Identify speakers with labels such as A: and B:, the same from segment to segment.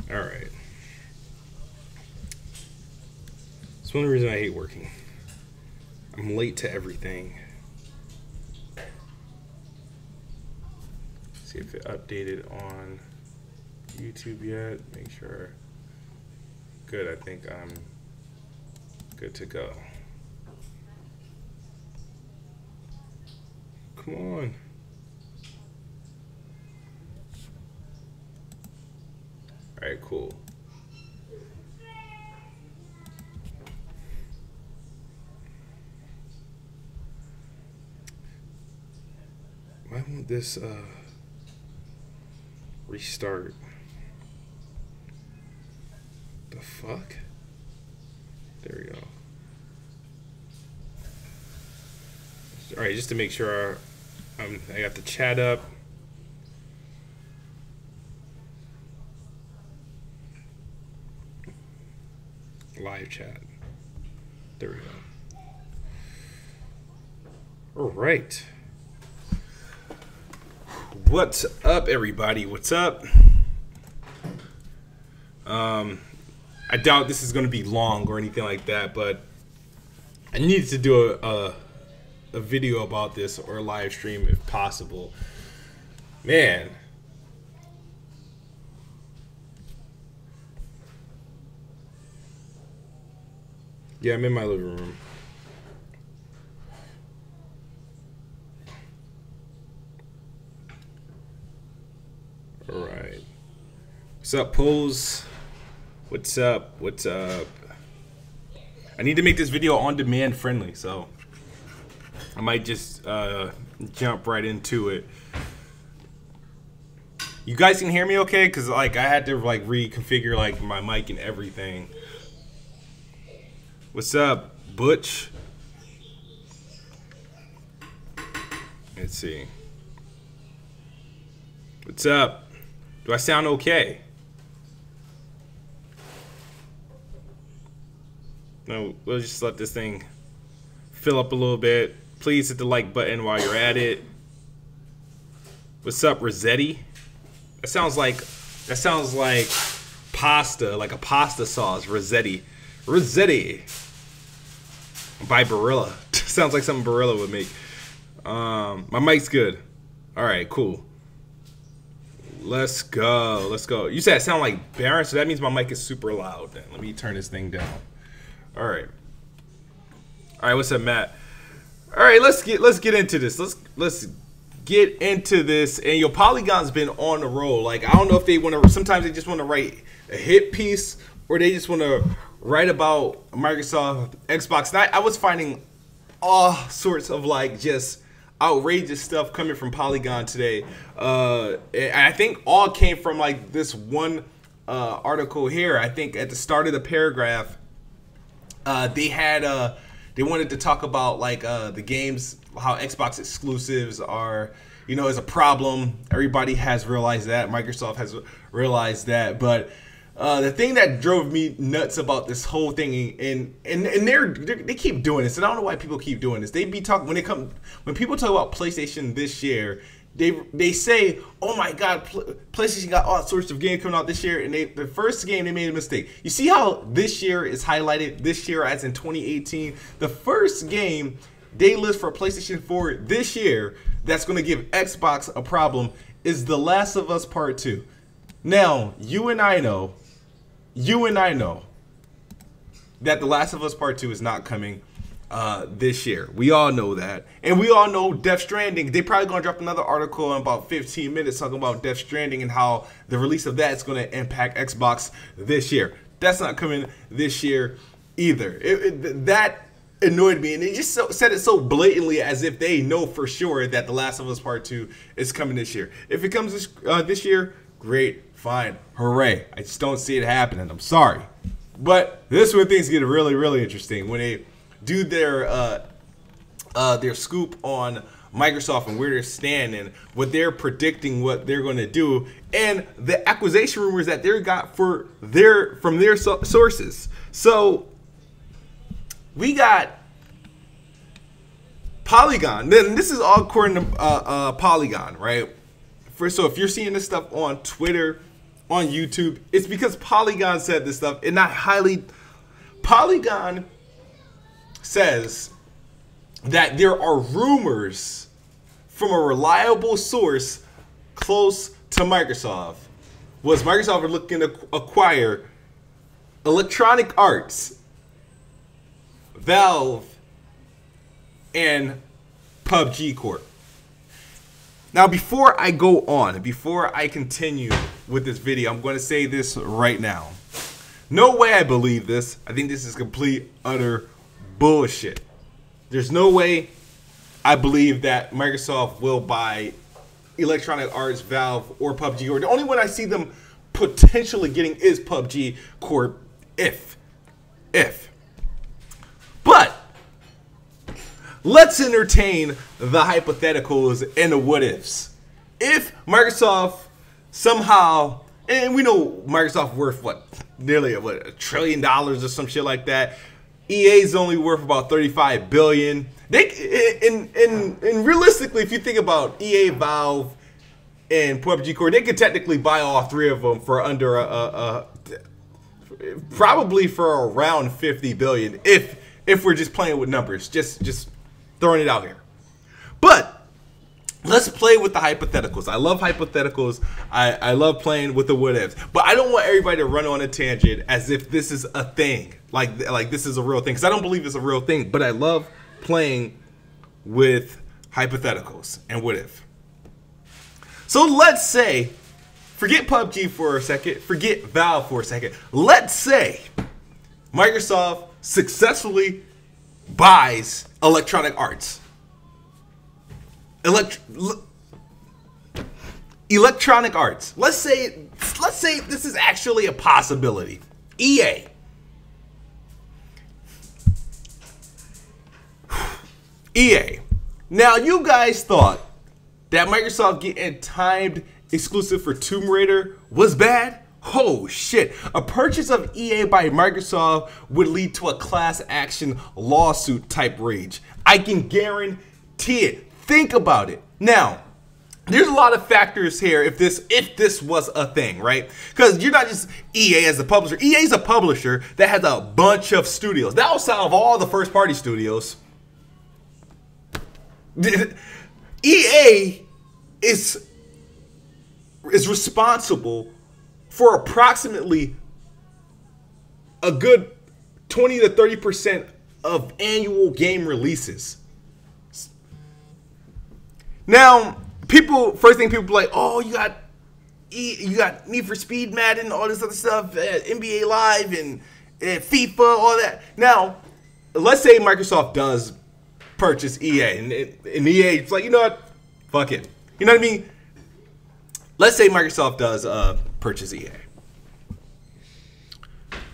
A: All right. It's one reason I hate working. I'm late to everything. See if it updated on YouTube yet. Make sure. Good, I think I'm good to go. Come on. All right, cool. Why won't this restart? The fuck? There we go. All right, just to make sure I got the chat up. Live chat. There we go. All right. What's up, everybody? What's up? I doubt this is going to be long or anything like that, but I needed to do a video about this or a live stream if possible. Man. Yeah, I'm in my living room. All right. What's up, Pose? What's up? What's up? I need to make this video on demand friendly, so I might just jump right into it. You guys can hear me okay? Because like I had to like reconfigure like my mic and everything. What's up, Butch? Let's see. What's up? Do I sound okay? No, we'll just let this thing fill up a little bit. Please hit the like button while you're at it. What's up, Rossetti? That sounds like pasta, like a pasta sauce. Rossetti. Rossetti. By Barilla. Sounds like something Barilla would make. My mic's good. All right, cool. Let's go. Let's go. You said it sounded like Baron, so that means my mic is super loud. Then let me turn this thing down. All right. All right. What's up, Matt? All right. Let's get into this. Let's get into this. And your Polygon's been on the roll. Like I don't know if they want to. Sometimes they just want to write a hit piece, or they just want to write about Microsoft, Xbox. And I was finding all sorts of like just outrageous stuff coming from Polygon today. And I think all came from like this one article here. I think at the start of the paragraph, they wanted to talk about like the games, how Xbox exclusives are, you know, is a problem. Everybody has realized that. Microsoft has realized that. But the thing that drove me nuts about this whole thing, and they keep doing this, and I don't know why people keep doing this. They be talking when people talk about PlayStation this year, they say, oh my God, PlayStation got all sorts of games coming out this year, and the first game they made a mistake. You see how this year is highlighted? This year, as in 2018, the first game they list for PlayStation 4 this year that's going to give Xbox a problem is The Last of Us Part 2. Now, you and I know that The Last of Us Part 2 is not coming this year. We all know that. And we all know Death Stranding. They probably going to drop another article in about 15 minutes talking about Death Stranding and how the release of that is going to impact Xbox this year. That's not coming this year either. That annoyed me. And they just said it so blatantly as if they know for sure that The Last of Us Part 2 is coming this year. If it comes this year, great. Fine. Hooray. I just don't see it happening. I'm sorry. But this is when things get really, really interesting. When they do their scoop on Microsoft and where they're standing, what they're predicting, what they're going to do, and the accusation rumors that they got from their sources. So we got Polygon. Then this is all according to Polygon, right? So if you're seeing this stuff on Twitter, on YouTube, it's because Polygon said this stuff, and not highly. Polygon says that there are rumors from a reliable source close to Microsoft. Was Microsoft looking to acquire Electronic Arts, Valve, and PUBG Corp. Now, before I go on, before I continue with this video, I'm going to say this right now. No way I believe this. I think this is complete, utter bullshit. There's no way I believe that Microsoft will buy Electronic Arts, Valve, or PUBG Corp. The only one I see them potentially getting is PUBG Corp. If. But let's entertain the hypotheticals and the what ifs. If Microsoft somehow, and we know Microsoft worth what, nearly $1 trillion or some shit like that. EA's only worth about $35 billion. And realistically, if you think about EA, Valve, and PUBG Corp, they could technically buy all three of them for under probably for around $50 billion if we're just playing with numbers, just throwing it out here. But let's play with the hypotheticals. I love hypotheticals. I love playing with the what ifs. But I don't want everybody to run on a tangent as if this is a thing, like this is a real thing, because I don't believe it's a real thing. But I love playing with hypotheticals and what if. So let's say, forget PUBG for a second, forget Valve for a second. Let's say Microsoft successfully buys Electronic Arts. Electronic Arts. Let's say this is actually a possibility. EA. EA. Now, you guys thought that Microsoft getting timed exclusive for Tomb Raider was bad? Oh shit. A purchase of EA by Microsoft would lead to a class action lawsuit type rage. I can guarantee it. Think about it. Now, there's a lot of factors here if this was a thing, right? Because you're not just EA as a publisher. EA is a publisher that has a bunch of studios. Outside of all the first party studios, EA is responsible for approximately a good 20 to 30% of annual game releases. Now, first thing people are like, oh, you got Need for Speed, Madden, all this other stuff, NBA Live and FIFA, all that. Now, let's say Microsoft does purchase EA, and EA is like, you know what, fuck it. You know what I mean? Let's say Microsoft does purchase EA.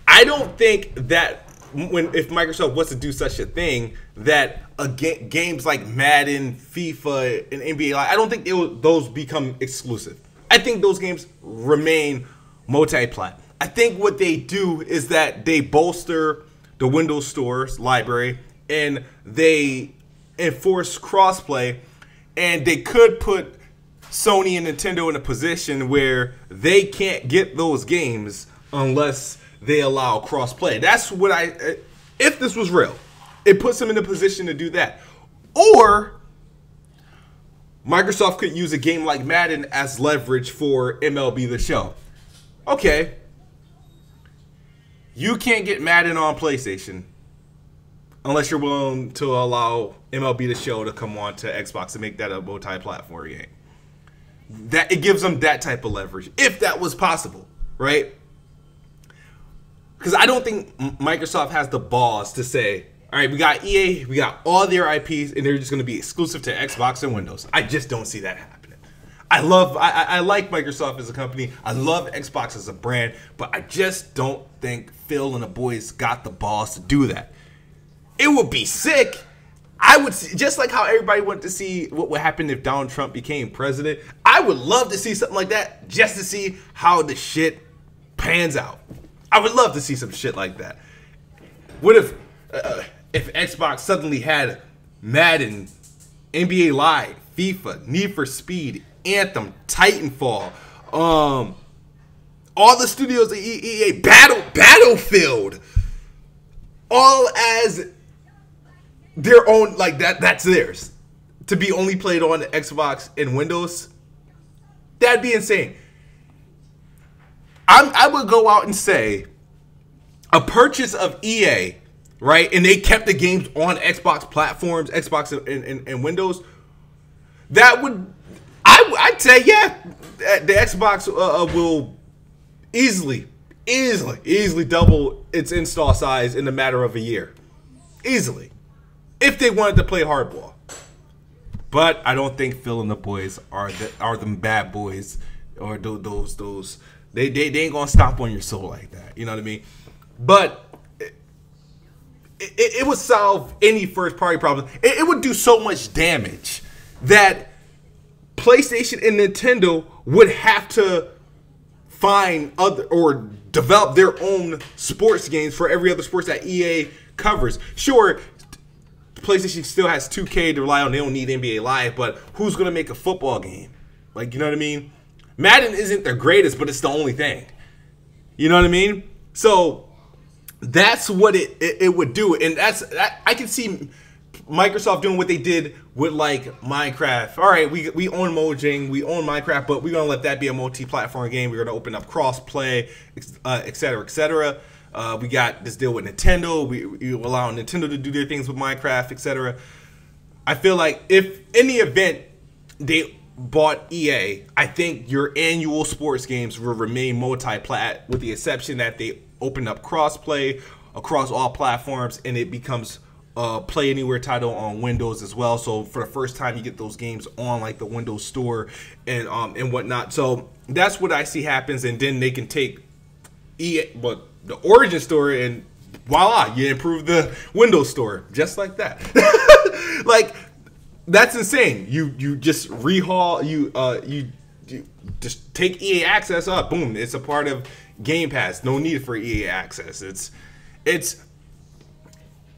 A: I don't think that if Microsoft was to do such a thing, that games like Madden, FIFA, and NBA Live, I don't think those become exclusive. I think those games remain multi-plat. I think what they do is that they bolster the Windows Store's library and they enforce crossplay, and they could put Sony and Nintendo in a position where they can't get those games unless they allow crossplay. That's what if this was real, it puts them in a position to do that. Or Microsoft could use a game like Madden as leverage for MLB The Show. Okay, you can't get Madden on PlayStation unless you're willing to allow MLB The Show to come on to Xbox and make that a multi-platform game. That it gives them that type of leverage, if that was possible, right? Because I don't think Microsoft has the balls to say, all right, we got EA, we got all their IPs, and they're just going to be exclusive to Xbox and Windows. I just don't see that happening. I like Microsoft as a company. I love Xbox as a brand, but I just don't think Phil and the boys got the balls to do that. It would be sick. I would see, just like how everybody wanted to see what would happen if Donald Trump became president. I would love to see something like that just to see how the shit pans out. I would love to see some shit like that. What if Xbox suddenly had Madden, NBA Live, FIFA, Need for Speed, Anthem, Titanfall, All the studios at EA, Battlefield, all as their own, like that's theirs. To be only played on Xbox and Windows, that'd be insane. I would go out and say a purchase of EA, right? And they kept the games on Xbox platforms, Xbox and Windows. That would, I'd say, yeah, the Xbox will easily double its install size in a matter of a year. Easily. If they wanted to play hardball. But I don't think Phil and the boys are them bad boys or those they ain't gonna stomp on your soul like that. You know what I mean? But it would solve any first party problem. It would do so much damage that PlayStation and Nintendo would have to find other or develop their own sports games for every other sports that EA covers. Sure, PlayStation still has 2K to rely on. They don't need NBA Live, but who's going to make a football game? Like, you know what I mean? Madden isn't the greatest, but it's the only thing. You know what I mean? So that's what it would do. And I can see Microsoft doing what they did with, like, Minecraft. All right, we own Mojang, we own Minecraft, but we're going to let that be a multi-platform game. We're going to open up cross-play, et cetera, et cetera. We got this deal with Nintendo. We allow Nintendo to do their things with Minecraft, etc. I feel like if in the event they bought EA, I think your annual sports games will remain multi-plat, with the exception that they open up cross-play across all platforms, and it becomes a Play Anywhere title on Windows as well. So for the first time, you get those games on like the Windows Store and whatnot. So that's what I see happens, and then they can take EA, but the Origin store, and voila, you improve the Windows Store just like that. Like, that's insane. You just rehaul, you just take EA Access up, boom, it's a part of Game Pass. No need for EA Access.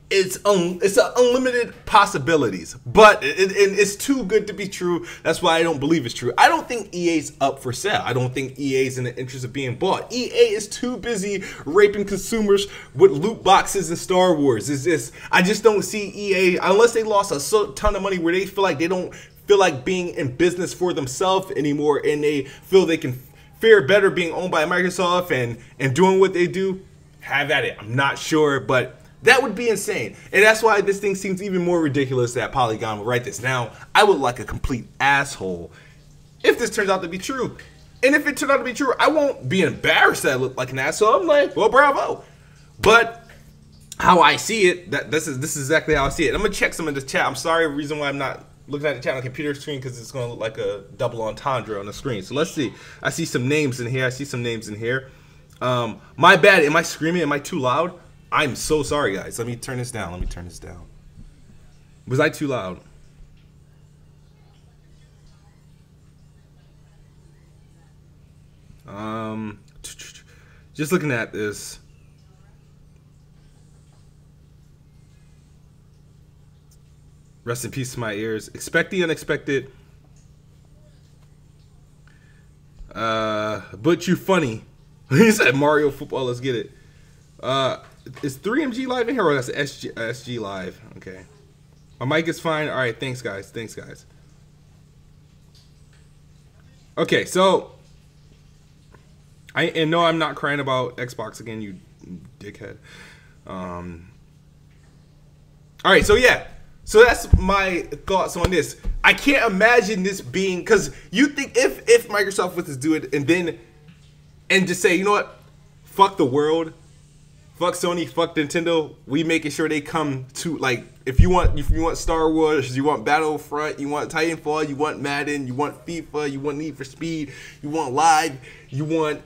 A: It's unlimited possibilities, but it's too good to be true. That's why I don't believe it's true. I don't think EA's up for sale. I don't think EA's in the interest of being bought. EA is too busy raping consumers with loot boxes and Star Wars. I just don't see EA, unless they lost a ton of money where they feel like they don't feel like being in business for themselves anymore, and they feel they can fare better being owned by Microsoft and doing what they do. Have at it. I'm not sure, but that would be insane. And that's why this thing seems even more ridiculous that Polygon would write this. Now, I would like a complete asshole if this turns out to be true. And if it turned out to be true, I won't be embarrassed that I look like an asshole. I'm like, well, bravo. But how I see it, this is exactly how I see it. I'm going to check some of this chat. I'm sorry, the reason why I'm not looking at the chat on the computer screen, because it's going to look like a double entendre on the screen. So let's see. I see some names in here. My bad. Am I screaming? Am I too loud? I'm so sorry, guys. Let me turn this down. Was I too loud? Just looking at this. Rest in peace to my ears. Expect the unexpected. But you funny. He said Mario football. Let's get it. Is 3MG live in here, or that's SG live? Okay. My mic is fine. All right. Thanks, guys. Okay, so no, I'm not crying about Xbox again, you dickhead. All right, so yeah. So that's my thoughts on this. I can't imagine this being, because you think if Microsoft was to do it and just say, you know what, fuck the world, fuck Sony, fuck Nintendo, we making sure they come to, like, if you want Star Wars, you want Battlefront, you want Titanfall, you want Madden, you want FIFA, you want Need for Speed, you want Live, you want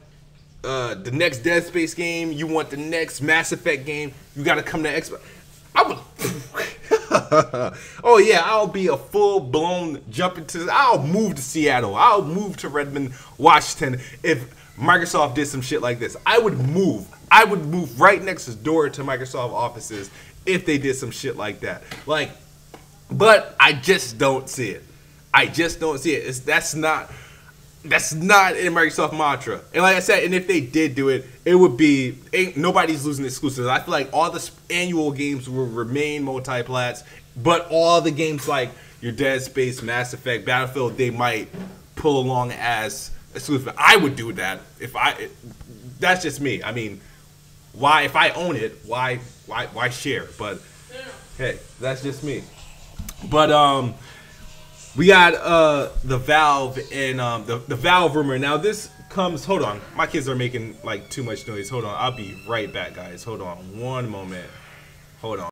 A: the next Dead Space game, you want the next Mass Effect game, you got to come to Xbox. I would. Oh yeah, I'll be a full-blown jump into. I'll move to Seattle. I'll move to Redmond, Washington if Microsoft did some shit like this. I would move. I would move right next door to Microsoft offices if they did some shit like that. Like, but I just don't see it. That's not. That's not in Microsoft mantra. And like I said, and if they did do it, it would be nobody's losing exclusives. I feel like all the annual games will remain multi-plats, but all the games like your Dead Space, Mass Effect, Battlefield, they might pull along as exclusive. I would do that if I. That's just me. I mean, why? If I own it, why share? But hey, that's just me. But we got the Valve and the Valve rumor. Now this comes. Hold on, my kids are making like too much noise. Hold on, I'll be right back, guys. Hold on, one moment. Hold on.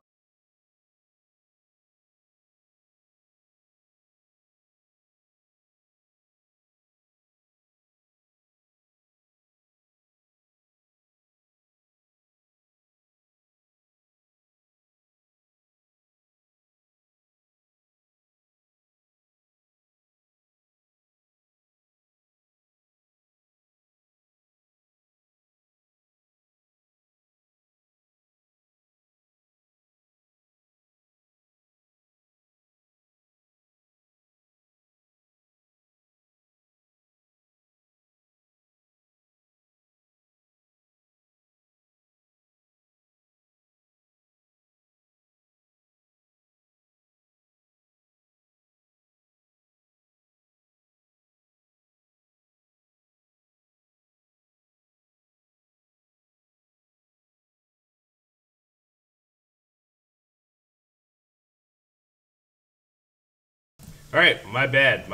A: All right, my bad.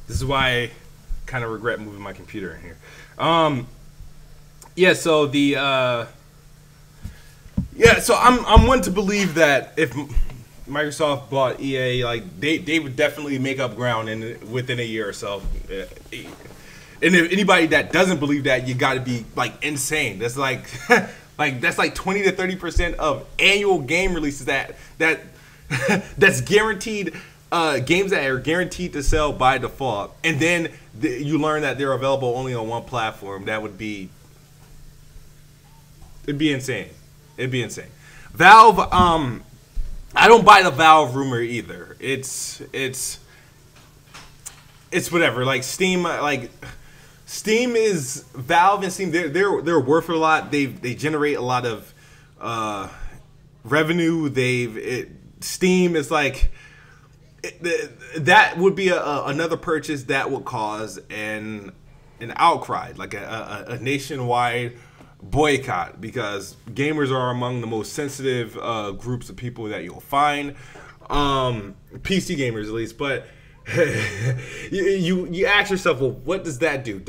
A: This is why I kind of regret moving my computer in here. Yeah. So the so I'm one to believe that if Microsoft bought EA, like they would definitely make up ground within a year or so. And if anybody that doesn't believe that, you got to be like insane. That's like that's like 20 to 30% of annual game releases that's guaranteed. Games that are guaranteed to sell by default, and then you learn that they're available only on one platform. That would be, it'd be insane. It'd be insane. Valve, I don't buy the Valve rumor either. It's whatever. Like Steam, Steam is Valve and Steam. They're worth a lot. They generate a lot of revenue. Steam is like. That would be another purchase that would cause an outcry, like a nationwide boycott, because gamers are among the most sensitive groups of people that you'll find, PC gamers at least. But you ask yourself, well, what does that do?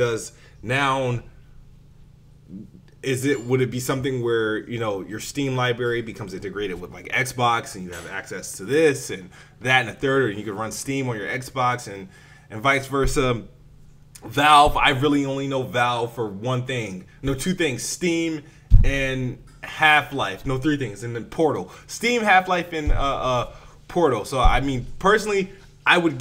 A: Would it be something where, you know, your Steam library becomes integrated with like Xbox and you have access to this and that and a third, or you can run Steam on your Xbox and vice versa? Valve, I really only know Valve for one thing. No, two things: Steam and Half-Life. No, three things, and then Portal. Steam, Half-Life, and Portal. So I mean, personally, I could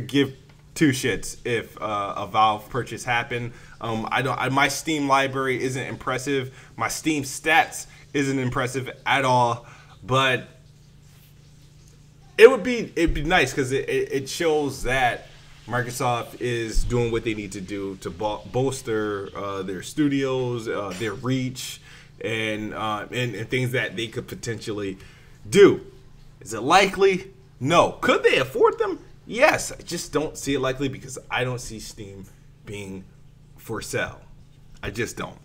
A: give two shits if a Valve purchase happened. My Steam library isn't impressive. My Steam stats isn't impressive at all. But it'd be nice because it shows that Microsoft is doing what they need to do to bolster their studios, their reach, and things that they could potentially do. Is it likely? No. Could they afford them? Yes. I just don't see it likely because I don't see Steam being for sale. I just don't.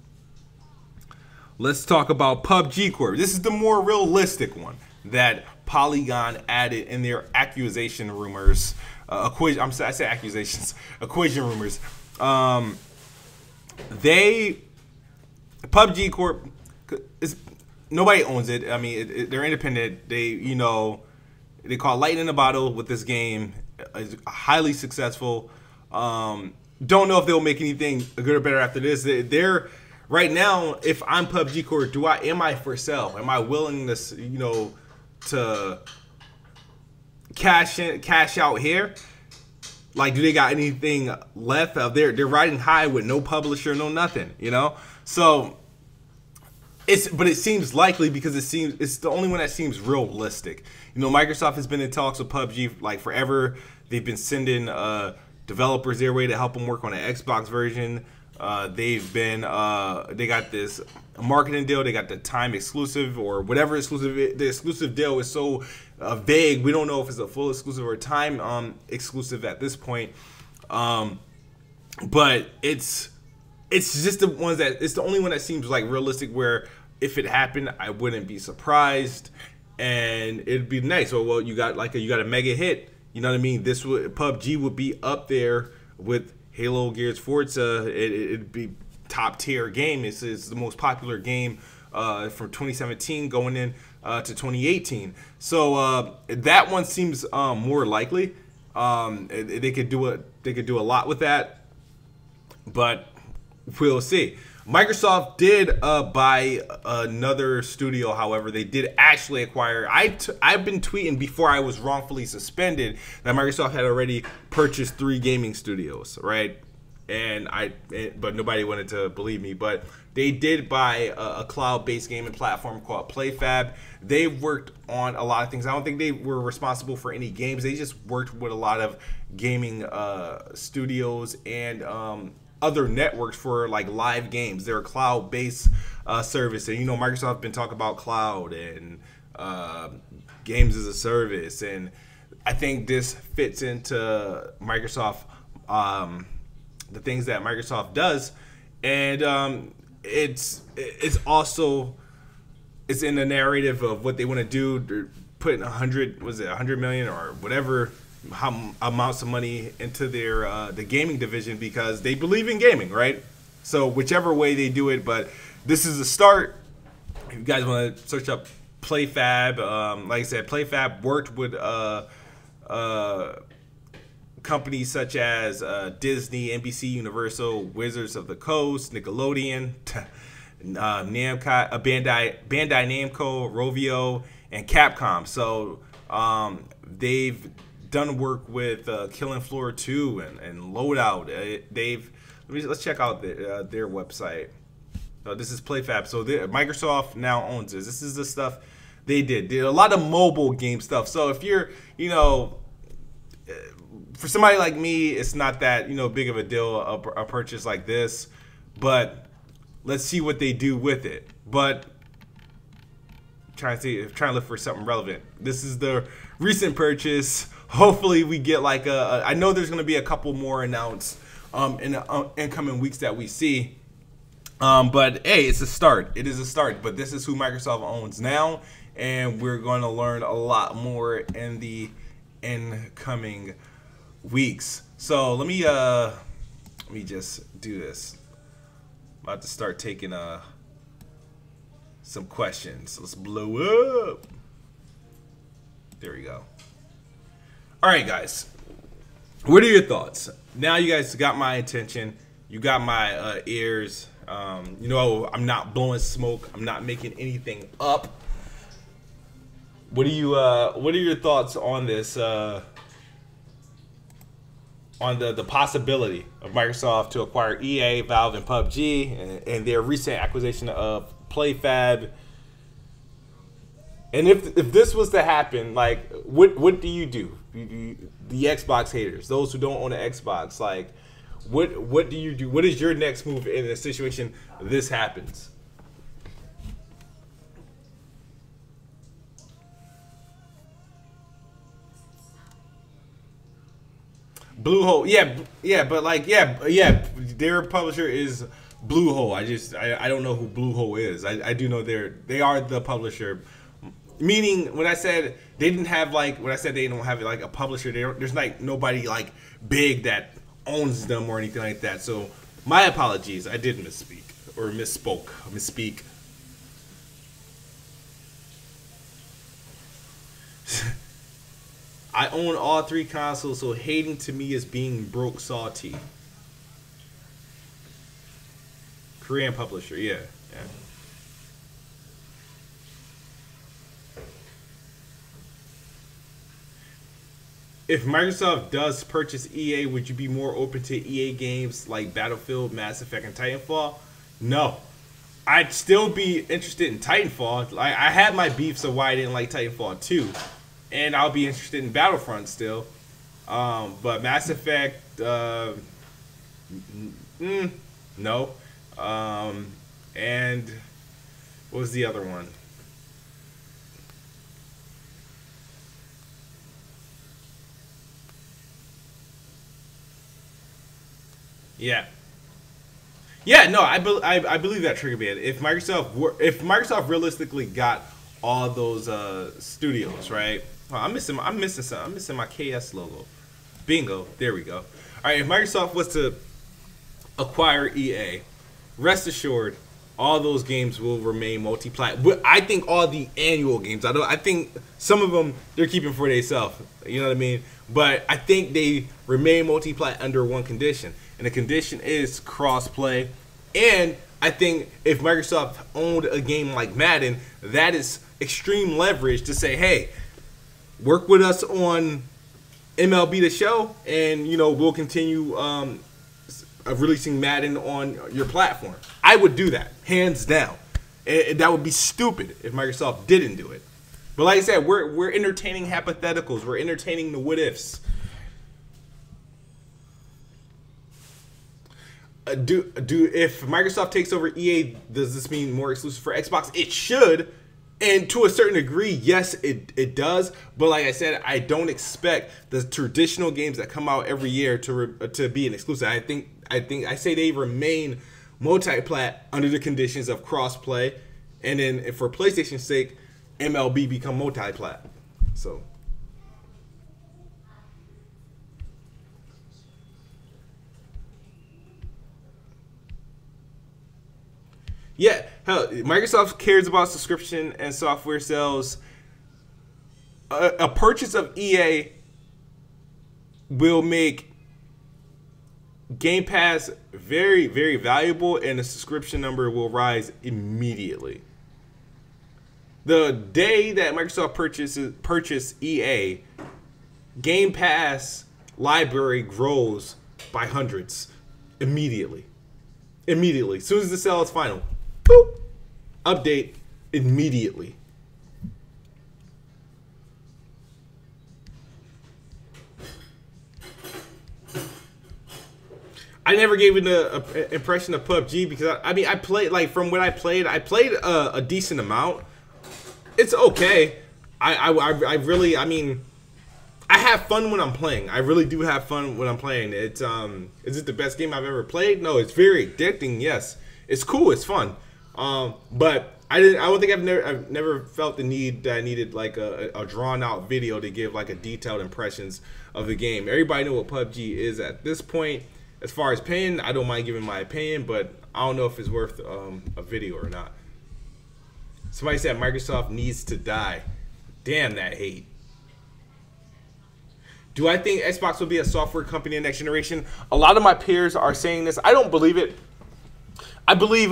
A: Let's talk about PUBG Corp. This is the more realistic one that Polygon added in their accusation rumors. I say accusations, equation rumors. PUBG Corp nobody owns it. I mean, they're independent. They call lightning in a bottle with this game. It's highly successful. Don't know if they'll make anything good or better after this. They're right now. If I'm PUBG Corp, am I for sale? Am I willing to cash out here? Like, do they got anything left? They're riding high with no publisher, no nothing. So but it seems likely because it's the only one that seems realistic. Microsoft has been in talks with PUBG like forever. They've been sending developers their way to help them work on an Xbox version. They got this marketing deal. They got the time exclusive or whatever exclusive. The exclusive deal is so vague. We don't know if it's a full exclusive or time exclusive at this point. But it's just the ones that it's the only one that seems like realistic. Where if it happened, I wouldn't be surprised, and it'd be nice. Well, you got a mega hit. You know what I mean? PUBG would be up there with Halo, Gears, Forza. It'd be top tier game. It's the most popular game from 2017 going in to 2018. So that one seems more likely. They could do a lot with that, but we'll see. Microsoft did buy another studio. However, they did actually acquire. I've been tweeting before I was wrongfully suspended that Microsoft had already purchased 3 gaming studios, right? But nobody wanted to believe me. But they did buy a cloud-based gaming platform called PlayFab. They worked on a lot of things. I don't think they were responsible for any games. They just worked with a lot of gaming studios and other networks for like live games. They're a cloud-based service, and you know Microsoft's been talking about cloud and games as a service, and I think this fits into Microsoft, the things that Microsoft does, and it's also in the narrative of what they want to do. They're putting 100 million or whatever amounts of money into their the gaming division because they believe in gaming, right? So whichever way they do it, but this is a start. If you guys want to search up PlayFab, like I said, PlayFab worked with companies such as Disney, NBC, Universal, Wizards of the Coast, Nickelodeon, Bandai Namco, Rovio, and Capcom. So they've done work with Killing Floor 2 and Loadout. Let's check out their website. This is PlayFab. So Microsoft now owns this. This is the stuff they did. Did a lot of mobile game stuff. So if you're, for somebody like me, it's not that big of a deal a purchase like this. But let's see what they do with it. But trying to look for something relevant. This is the recent purchase. Hopefully we get like I know there's going to be a couple more announced in the incoming weeks that we see. But hey, it's a start. It is a start. But this is who Microsoft owns now, and we're going to learn a lot more in the incoming weeks. So let me just do this. I'm about to start taking some questions. Let's blow up. There we go. All right, guys. What are your thoughts? Now you guys got my attention. You got my ears. I'm not blowing smoke. I'm not making anything up. What are your thoughts on this? On the possibility of Microsoft to acquire EA, Valve, and PUBG, and their recent acquisition of PlayFab. And if this was to happen, like, what do you do? The Xbox haters, those who don't own an Xbox, like, what do you do? What is your next move in a situation this happens? Bluehole, yeah, but like, yeah, their publisher is Bluehole. I don't know who Bluehole is. I do know they are the publisher. Meaning, when I said they didn't have like, when I said they don't have like a publisher, there's like nobody like big that owns them or anything like that. So my apologies, I did misspeak or misspeak. I own all 3 consoles, so hating to me is being broke salty. Korean publisher, yeah. If Microsoft does purchase EA, would you be more open to EA games like Battlefield, Mass Effect, and Titanfall? No. I'd still be interested in Titanfall. I had my beefs of why I didn't like Titanfall 2. And I'll be interested in Battlefront still. But Mass Effect, no. And what was the other one? Yeah. Yeah, no, I believe that trigger ban. If Microsoft realistically got all those studios, right? Oh, I'm missing some. I'm missing my KS logo. Bingo. There we go. All right, if Microsoft was to acquire EA, rest assured, all those games will remain multi-plat. But I think all the annual games. I think some of them they're keeping for themselves. You know what I mean? But I think they remain multi-plat under one condition, and the condition is cross-play. And I think if Microsoft owned a game like Madden, that is extreme leverage to say, hey, work with us on MLB The Show, and we'll continue releasing Madden on your platform. I would do that, hands down. And that would be stupid if Microsoft didn't do it. But like I said, we're entertaining hypotheticals. We're entertaining the what ifs. If Microsoft takes over EA, does this mean more exclusive for Xbox? It should. And to a certain degree, yes, it does. But like I said, I don't expect the traditional games that come out every year to be an exclusive. I say they remain multi-plat under the conditions of cross-play, and then for PlayStation's sake, MLB become multi-plat. So. Yeah, hell, Microsoft cares about subscription and software sales. A purchase of EA will make Game Pass very, very valuable, and the subscription number will rise immediately. The day that Microsoft purchased EA, Game Pass library grows by hundreds immediately. Immediately. As soon as the sale is final. Boop. Update immediately. I never gave it an impression of PUBG because I played, like, from what I played a decent amount. It's okay. I really, I have fun when I'm playing. I really do have fun when I'm playing. It's is it the best game I've ever played? No, it's very addicting. Yes, it's cool. It's fun. But I don't think I've never felt the need that I needed like a drawn out video to give like a detailed impressions of the game. Everybody know what PUBG is at this point. As far as paying, I don't mind giving my opinion, but I don't know if it's worth a video or not. Somebody said Microsoft needs to die. Damn that hate. Do I think Xbox will be a software company in the next generation? A lot of my peers are saying this. I don't believe it. I believe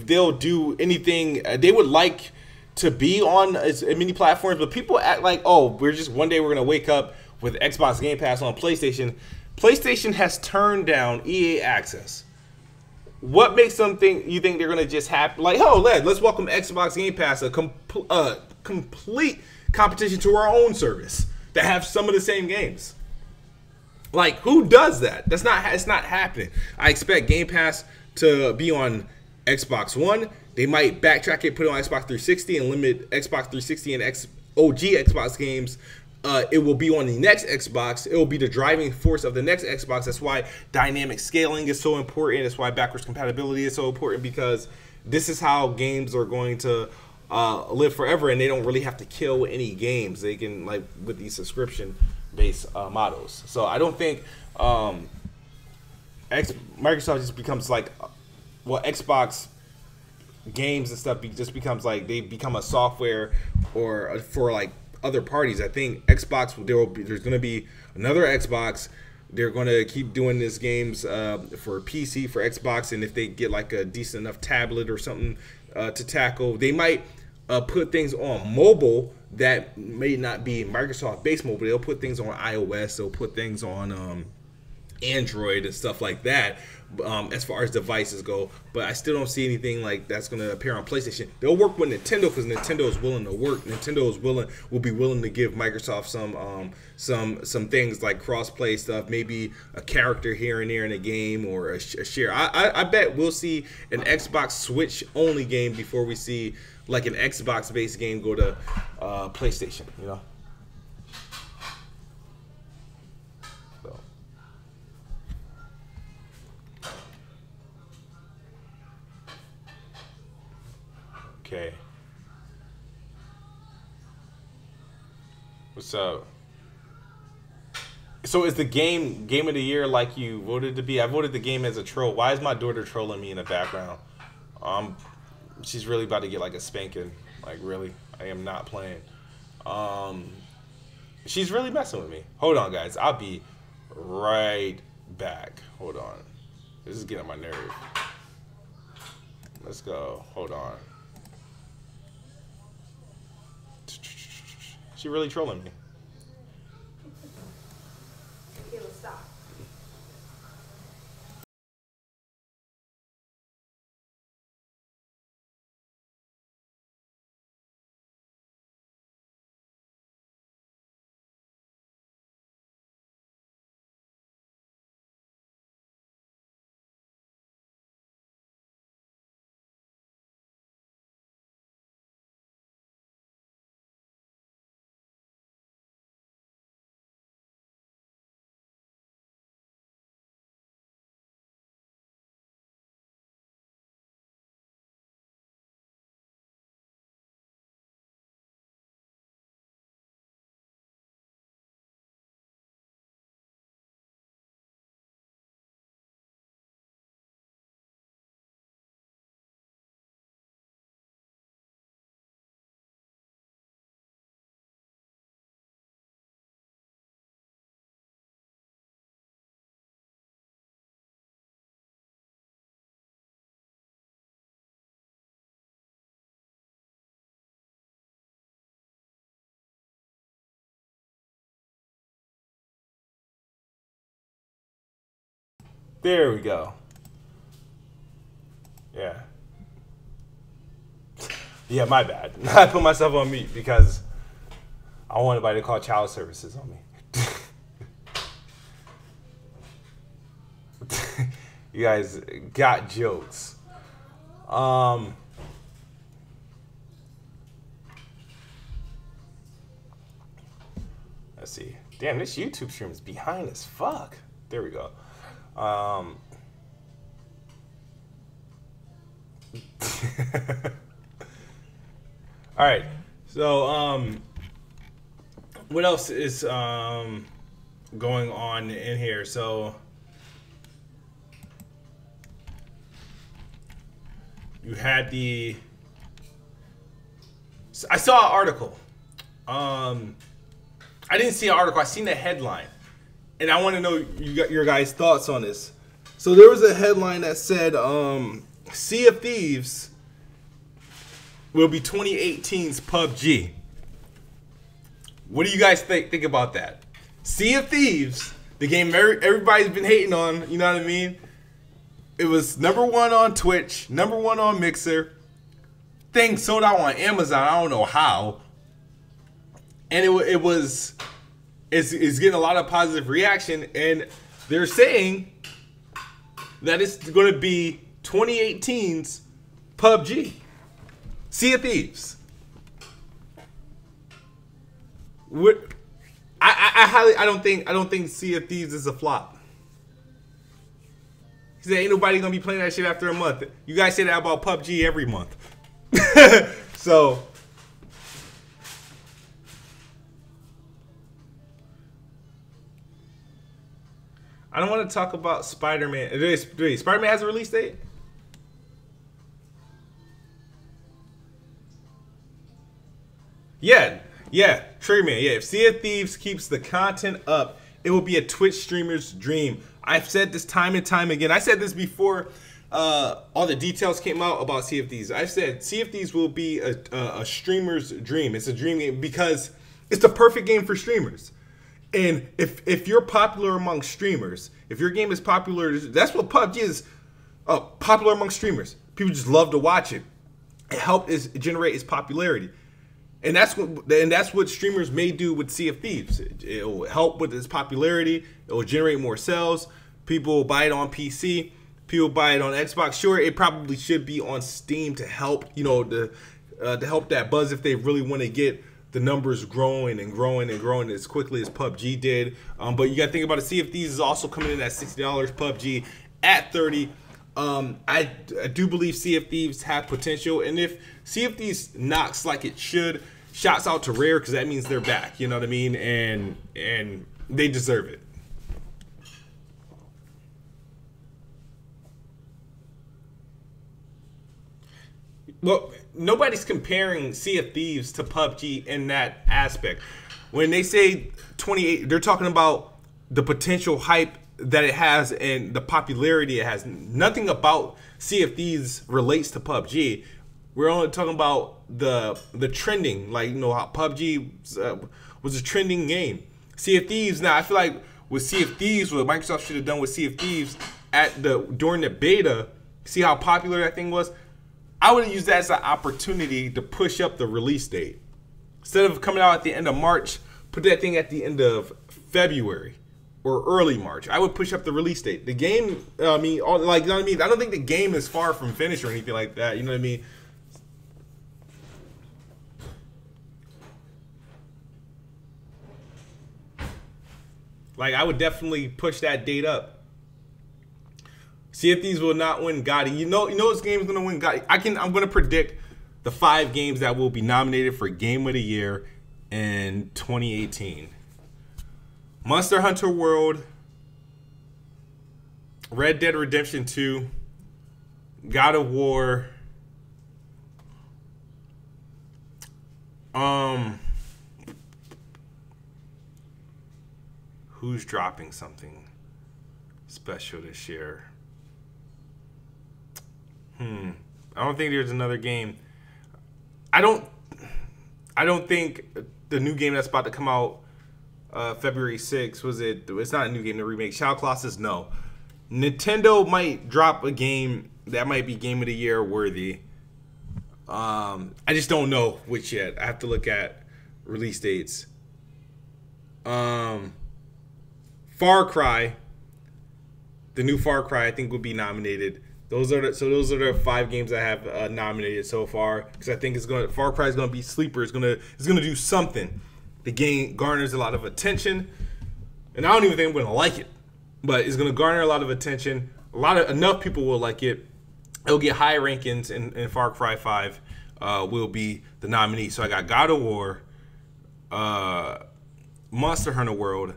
A: they'll do anything. They would like to be on as many platforms, but people act like, oh, one day we're gonna wake up with Xbox Game Pass on PlayStation. PlayStation has turned down EA access. What makes them think they're gonna just have like, oh, let's welcome Xbox Game Pass, a complete competition to our own service that have some of the same games? Like, who does that? It's not happening. I expect Game Pass to be on Xbox One. They might backtrack it, put it on Xbox 360, and limit Xbox 360 and OG Xbox games. It will be on the next Xbox. It will be the driving force of the next Xbox. That's why dynamic scaling is so important. That's why backwards compatibility is so important, because this is how games are going to live forever, and they don't really have to kill any games. They can, like, with these subscription-based models. So I don't think Microsoft just becomes like, well, Xbox games and stuff just becomes like they become a software or for like other parties. I think Xbox, there's going to be another Xbox. They're going to keep doing these games for PC, for Xbox, and if they get like a decent enough tablet or something to tackle, they might put things on mobile that may not be Microsoft-based mobile. They'll put things on iOS. They'll put things on Android and stuff like that, as far as devices go. But I still don't see anything like that's going to appear on PlayStation. They'll work with Nintendo because Nintendo is willing to work. Nintendo is will be willing to give Microsoft some things like cross-play stuff, maybe a character here and there in a game, or a share. I bet we'll see an Xbox Switch only game before we see like an Xbox based game go to PlayStation, you know. So. Okay. What's up? So is the game of the year like you voted to be? I voted the game as a troll. Why is my daughter trolling me in the background? She's really about to get like a spanking. Like, really, I am not playing. She's really messing with me. Hold on, guys. I'll be right back. Hold on. This is getting on my nerve. Let's go. Hold on. She really trolling me.
B: Okay, let's stop.
A: There we go. Yeah. Yeah, my bad. I put myself on mute because I don't want anybody to call child services on me. You guys got jokes. Let's see. Damn, this YouTube stream is behind as fuck. There we go. All right. So, what else is going on in here? So, you had I saw an article. I didn't see an article. I seen the headline. And I want to know your guys' thoughts on this. So there was a headline that said, Sea of Thieves will be 2018's PUBG. What do you guys think about that? Sea of Thieves, the game everybody's been hating on, you know what I mean? It was #1 on Twitch, #1 on Mixer. Thing sold out on Amazon, I don't know how. And it's getting a lot of positive reaction, and they're saying that it's going to be 2018's PUBG, Sea of Thieves. I don't think Sea of Thieves is a flop. He said ain't nobody gonna be playing that shit after a month. You guys say that about PUBG every month. So. I don't want to talk about Spider-Man. Spider-Man has a release date? Yeah, Triggerman. Yeah, if Sea of Thieves keeps the content up, it will be a Twitch streamer's dream. I've said this time and time again. I said this before all the details came out about Sea of Thieves. I've said Sea of Thieves will be a streamer's dream. It's a dream game because it's the perfect game for streamers. And if you're popular among streamers, if your game is popular, that's what PUBG is. Popular among streamers. People just love to watch it. It helped generate its popularity. And that's what streamers may do with Sea of Thieves. It'll help with its popularity. It will generate more sales. People will buy it on PC. People buy it on Xbox. Sure, it probably should be on Steam to help, you know, to help that buzz if they really want to get the numbers growing and growing and growing as quickly as PUBG did. But you got to think about it. Sea of Thieves is also coming in at $60. PUBG at $30. I do believe Sea of Thieves have potential, and if Sea of Thieves knocks like it should, shouts out to Rare, because that means they're back. You know what I mean? And they deserve it. Well, nobody's comparing Sea of Thieves to PUBG in that aspect. When they say 28, they're talking about the potential hype that it has and the popularity it has. Nothing about Sea of Thieves relates to PUBG. We're only talking about the trending, like, you know, how PUBG was a trending game. Sea of Thieves, now I feel like with Sea of Thieves, what Microsoft should have done with Sea of Thieves during the beta, see how popular that thing was. I would have used that as an opportunity to push up the release date. Instead of coming out at the end of March, put that thing at the end of February or early March. I would push up the release date. The game, I mean, like, you know what I mean? I don't think the game is far from finished or anything like that. You know what I mean? Like, I would definitely push that date up. Sea of Thieves will not win Gotti. You know this game is gonna win Gotti. I'm gonna predict the 5 games that will be nominated for Game of the Year in 2018. Monster Hunter World, Red Dead Redemption 2, God of War, who's dropping something special this year? I don't think there's another game. I don't think the new game that's about to come out February 6th, it's not a new game, the remake. Shadow Colossus, no. Nintendo might drop a game that might be Game of the Year worthy. I just don't know which yet. I have to look at release dates. Far Cry, the new Far Cry, I think would be nominated. Those are the 5 games I have nominated so far, because I think Far Cry is gonna be sleeper. It's gonna do something. The game garners a lot of attention, and I don't even think I'm gonna like it, but it's gonna garner a lot of attention. Enough people will like it. It'll get high rankings, and Far Cry 5 will be the nominee. So I got God of War, Monster Hunter World,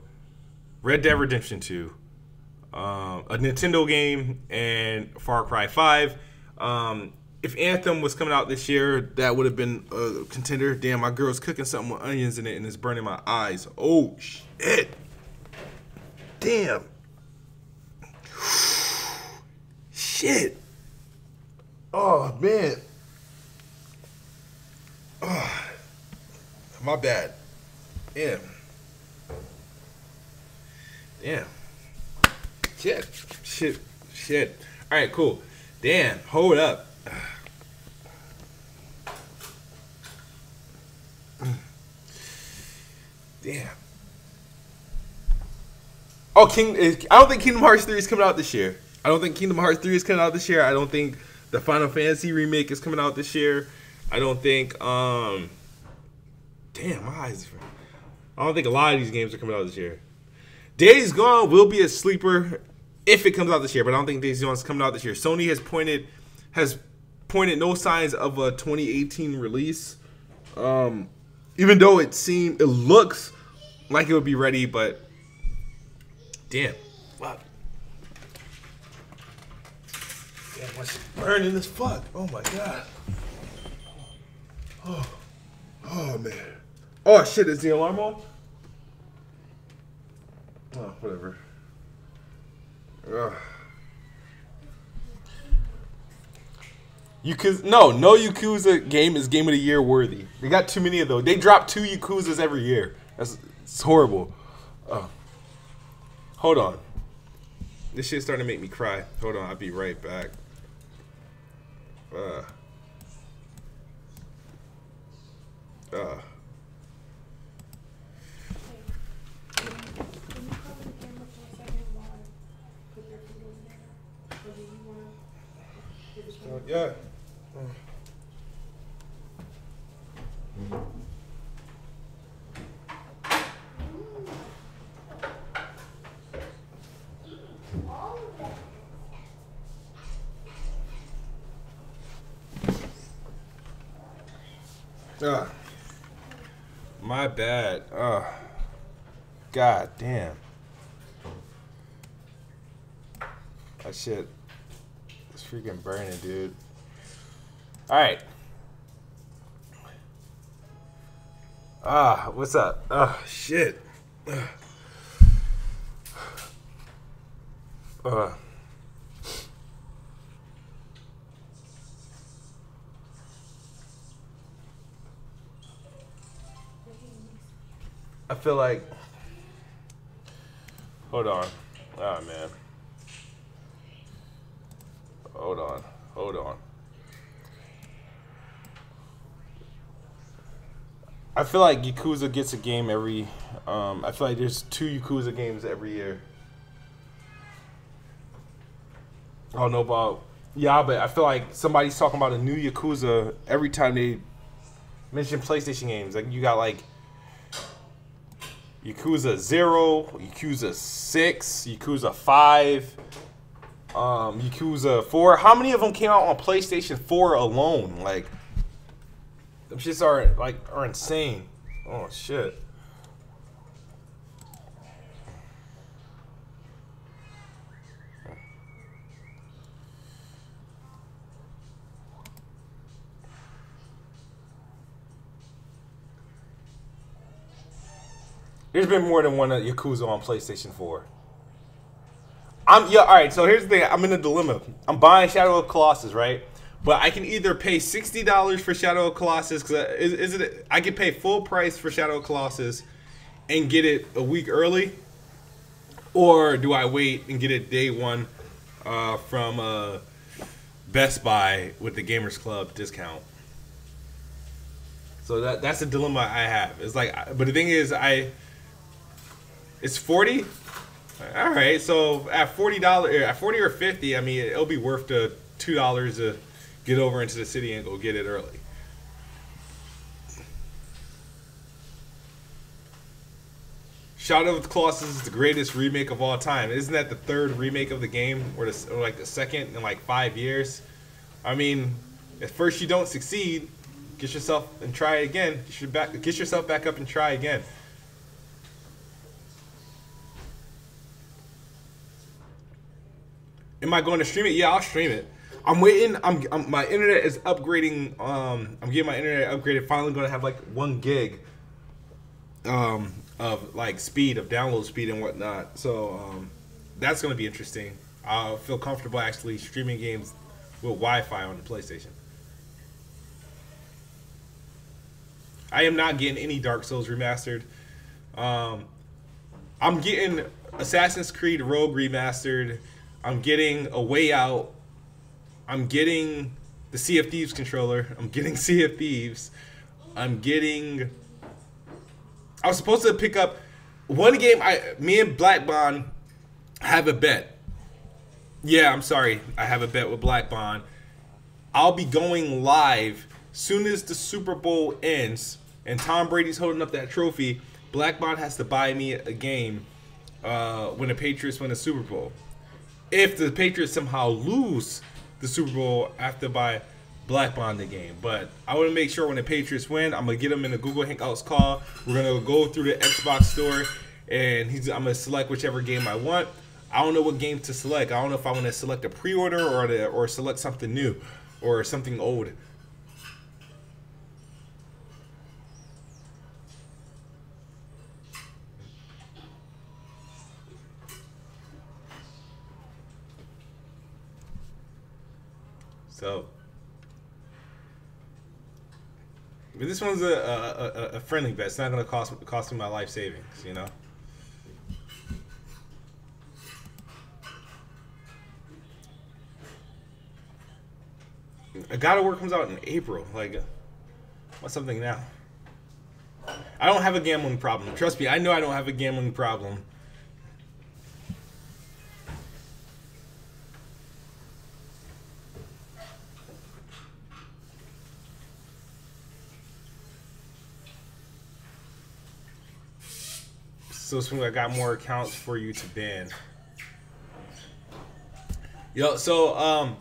A: Red Dead Redemption 2. A Nintendo game, and Far Cry 5. If Anthem was coming out this year, that would have been a contender. Damn, my girl's cooking something with onions in it, and it's burning my eyes. Oh, shit. Damn. Shit. Oh, man. Oh, my bad. Damn. Damn. Shit. All right, cool. Damn, hold up. Damn. Oh, I don't think Kingdom Hearts 3 is coming out this year. I don't think the Final Fantasy remake is coming out this year. I don't think, damn, my eyes. I don't think a lot of these games are coming out this year. Days Gone will be a sleeper if it comes out this year, but I don't think Days Gone is coming out this year. Sony has pointed no signs of a 2018 release, even though it looks like it would be ready. But damn, wow, damn, what's burning as fuck? Oh my god. Oh man. Oh shit, is the alarm on? Oh, whatever. No Yakuza game is Game of the Year worthy. They got too many of those. They drop 2 Yakuzas every year. It's horrible. Oh, hold on. This shit's starting to make me cry. Hold on, I'll be right back. Yeah. My bad. God damn. That shit is freaking burning, dude. Alright. What's up? Shit. I feel like, hold on. Oh man. Hold on. I feel like Yakuza gets a game every, I feel like there's 2 Yakuza games every year. I don't know about, yeah, but I feel like somebody's talking about a new Yakuza every time they mention PlayStation games. Like you got like Yakuza 0, Yakuza 6, Yakuza 5, Yakuza 4. How many of them came out on PlayStation 4 alone? Like, them shits are insane. Oh shit. There's been more than one Yakuza on PlayStation 4. Alright, so here's the thing. I'm in a dilemma. I'm buying Shadow of Colossus, right? But I can either pay $60 for Shadow of Colossus, because I can pay full price for Shadow of Colossus and get it a week early, or do I wait and get it day one from Best Buy with the Gamers Club discount? So that's a dilemma I have. It's like, but the thing is, it's 40. All right, so at $40, at 40 or 50, I mean, it'll be worth the $2 to get over into the city and go get it early. Shadow of the Colossus is the greatest remake of all time. Isn't that the 3rd remake of the game, or like the 2nd in like 5 years? I mean, at first you don't succeed, get yourself and try again. Get yourself back up and try again. Am I going to stream it? Yeah, I'll stream it. I'm waiting. My internet is upgrading. I'm getting my internet upgraded. Finally, going to have like 1 gig of like speed, of download speed and whatnot. So that's going to be interesting. I'll feel comfortable actually streaming games with Wi-Fi on the PlayStation. I am not getting any Dark Souls remastered. I'm getting Assassin's Creed Rogue remastered. I'm getting A Way Out. I'm getting the Sea of Thieves controller. I'm getting Sea of Thieves. I'm getting... I was supposed to pick up one game. Me and Black Bond have a bet. Yeah, I'm sorry. I have a bet with Black Bond. I'll be going live soon as the Super Bowl ends and Tom Brady's holding up that trophy. Black Bond has to buy me a game when the Patriots win the Super Bowl. If the Patriots somehow lose the Super Bowl, I have to buy Black Bond the game. But I want to make sure when the Patriots win, I'm going to get them in a Google Hangouts call. We're going to go through the Xbox store, and I'm going to select whichever game I want. I don't know what game to select. I don't know if I want to select a pre-order or select something new or something old. So, but this one's a friendly bet. It's not going to cost me my life savings, you know. God of War comes out in April. Like, what's something now? I don't have a gambling problem. Trust me, I know I don't have a gambling problem. So soon I got more accounts for you to ban. Yo, so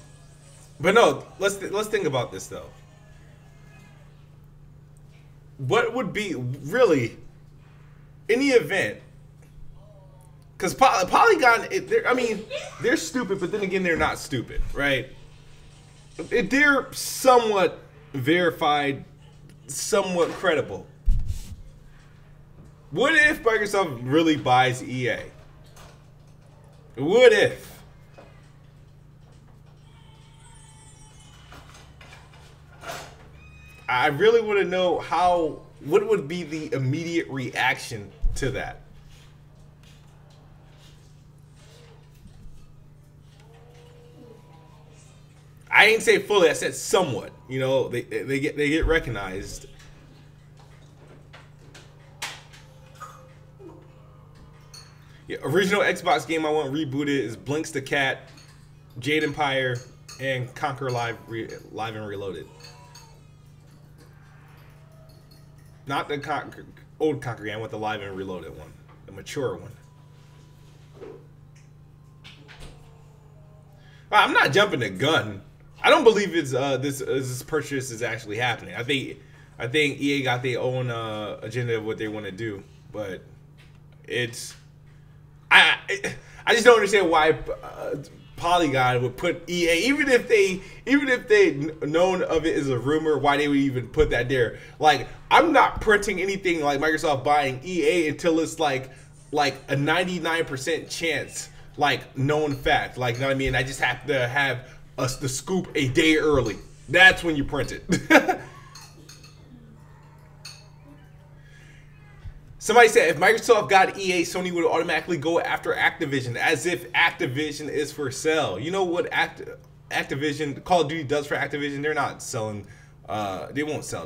A: but no, let's think about this though. What would be really any event? Because Polygon, I mean, they're stupid, but then again, they're not stupid, right? They're somewhat verified, somewhat credible. What if Microsoft really buys EA? What if? I really want to know what would be the immediate reaction to that? I ain't say fully, I said somewhat. You know, they get recognized. Yeah, original Xbox game I want rebooted is Blinks the Cat, Jade Empire, and Conquer Live and Reloaded. Not the old Conquer game, I want the Live and Reloaded one, the mature one. I'm not jumping the gun. I don't believe it's this purchase is actually happening. I think EA got their own agenda of what they want to do, but it's I just don't understand why Polygon would put EA, even if they known of it as a rumor, why they would even put that there. Like, I'm not printing anything like Microsoft buying EA until it's like a 99% chance, like known fact. Like, you know what I mean? I just have to have the scoop a day early. That's when you print it. Somebody said if Microsoft got EA, Sony would automatically go after Activision, as if Activision is for sale. You know what Activision, Call of Duty does for Activision? They're not selling. They won't sell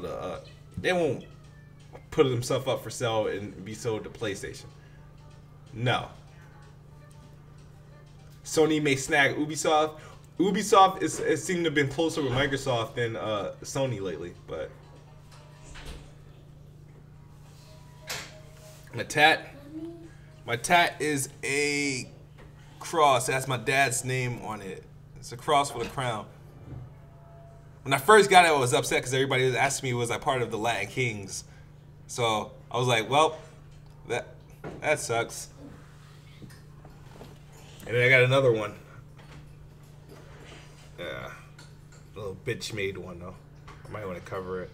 A: they won't put themselves up for sale and be sold to PlayStation. No. Sony may snag Ubisoft. Ubisoft is seemed to have been closer with Microsoft than Sony lately, but. My tat is a cross. It has my dad's name on it. It's a cross with a crown. When I first got it, I was upset because everybody was asking me, was I part of the Latin Kings? So I was like, well, that sucks. And then I got another one. Yeah, a little bitch made one though. I might want to cover it.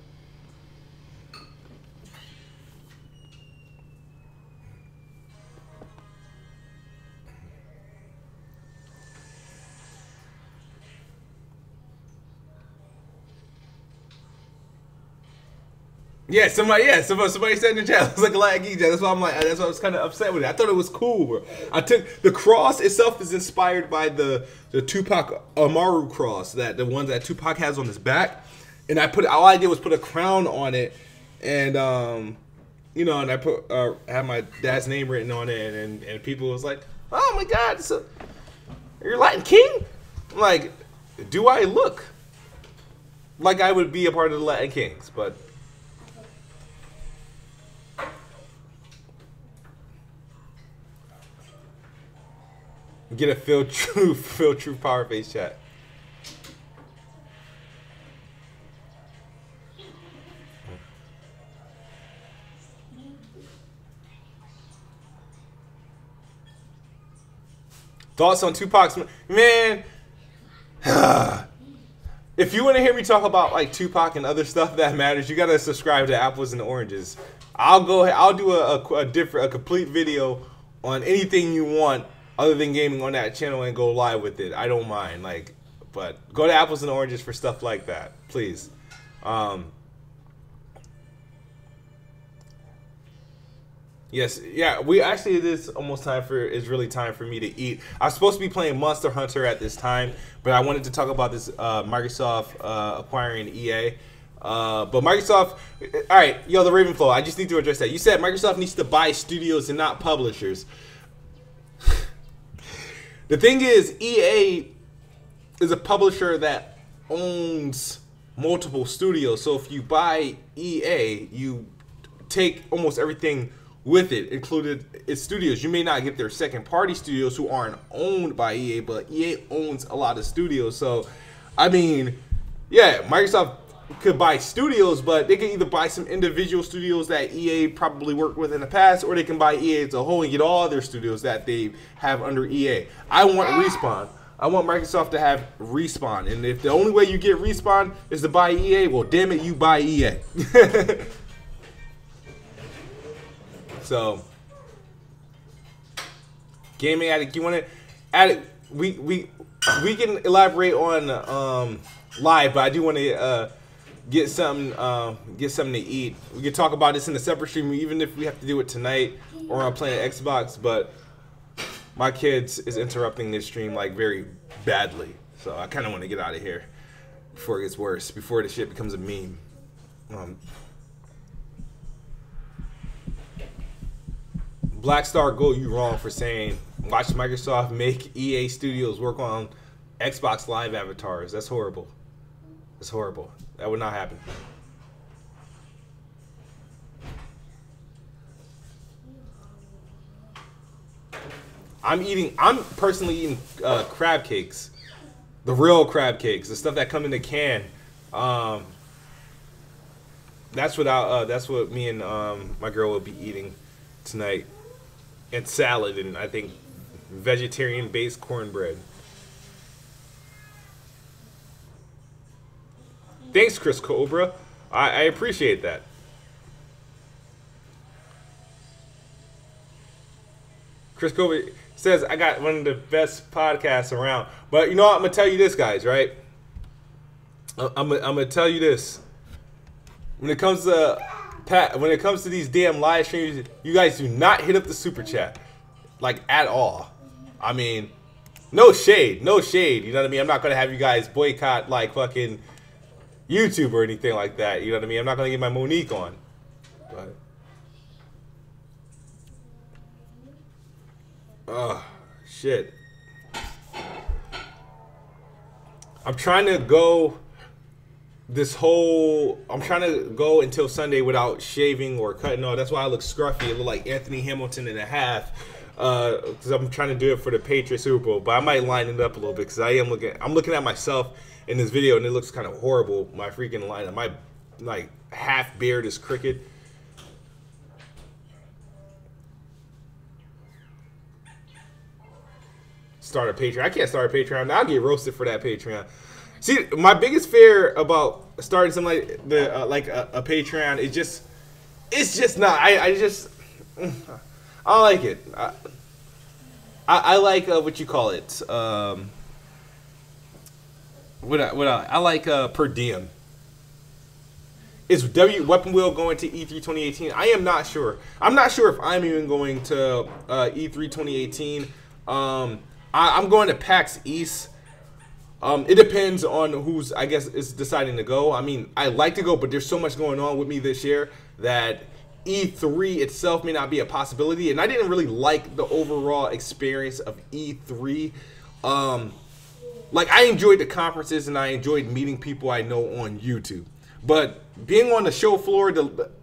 A: Yeah, somebody said in the chat, it was like a Latin geek. That's why I was kind of upset with it. I thought it was cool, bro. I took the cross itself is inspired by the Tupac Amaru cross, the one that Tupac has on his back, and all I did was put a crown on it, and you know, and I had my dad's name written on it, and people was like, oh my God, you're Latin King? I'm like, do I look like I would be a part of the Latin Kings? But. Get a Phil Truth Power Face chat. Thoughts on Tupac's man? If you want to hear me talk about like Tupac and other stuff that matters, you gotta subscribe to Apples and Oranges. I'll do a complete video on anything you want other than gaming on that channel and go live with it. I don't mind, but go to Apples and Oranges for stuff like that, please. Yes, yeah. We actually, it is almost time for. It's really time for me to eat. I was supposed to be playing Monster Hunter at this time, but I wanted to talk about this Microsoft acquiring EA. But Microsoft, all right, yo, the Ravenflow. I just need to address that. You said Microsoft needs to buy studios and not publishers. The thing is, EA is a publisher that owns multiple studios. So if you buy EA, you take almost everything with it, included its studios. You may not get their second party studios who aren't owned by EA, but EA owns a lot of studios. So, I mean, yeah, Microsoft could buy studios, but they can either buy some individual studios that EA probably worked with in the past, or they can buy EA as a whole and get all their studios that they have under EA. I want Respawn. I want Microsoft to have Respawn. And if the only way you get Respawn is to buy EA, well, damn it, you buy EA. So, Gaming Addict, you want to add it? We can elaborate on live, but I do want to get something to eat. We can talk about this in a separate stream, even if we have to do it tonight or on playing Xbox. But my kids is interrupting this stream like very badly, so I kind of want to get out of here before it gets worse, before the shit becomes a meme. Blackstar Go, you wrong for saying watch Microsoft make EA Studios work on Xbox Live avatars. That's horrible. That's horrible. That would not happen. I'm personally eating crab cakes. The real crab cakes. The stuff that come in the can. That's what me and my girl will be eating tonight. And salad, and I think vegetarian-based cornbread. Thanks, Chris Cobra. I appreciate that. Chris Cobra says, I got one of the best podcasts around. But you know what? I'm going to tell you this, guys, right? I'm going to tell you this. When it comes to these damn live streams, you guys do not hit up the super chat, like, at all. I mean, no shade, no shade. You know what I mean? I'm not gonna have you guys boycott like fucking YouTube or anything like that. You know what I mean? I'm not gonna get my Monique on. But, shit. I'm trying to go until Sunday without shaving or cutting off. That's why I look scruffy. I look like Anthony Hamilton and a half. Because I'm trying to do it for the Patriots Super Bowl. But I might line it up a little bit because I'm looking at myself in this video and it looks kind of horrible. My freaking lineup. My like half beard is crooked. Start a Patreon. I can't start a Patreon. I'll get roasted for that Patreon. See, my biggest fear about starting something like a Patreon is it's just not. I don't like it. I like what you call it. I like per diem. Is Weapon Wheel going to E3 2018? I am not sure. I'm not sure if I'm even going to E3 2018. I'm going to PAX East. It depends on who's, I guess, is deciding to go. I mean, I like to go, but there's so much going on with me this year that E3 itself may not be a possibility. And I didn't really like the overall experience of E3. Like, I enjoyed the conferences and I enjoyed meeting people I know on YouTube. But being on the show floor,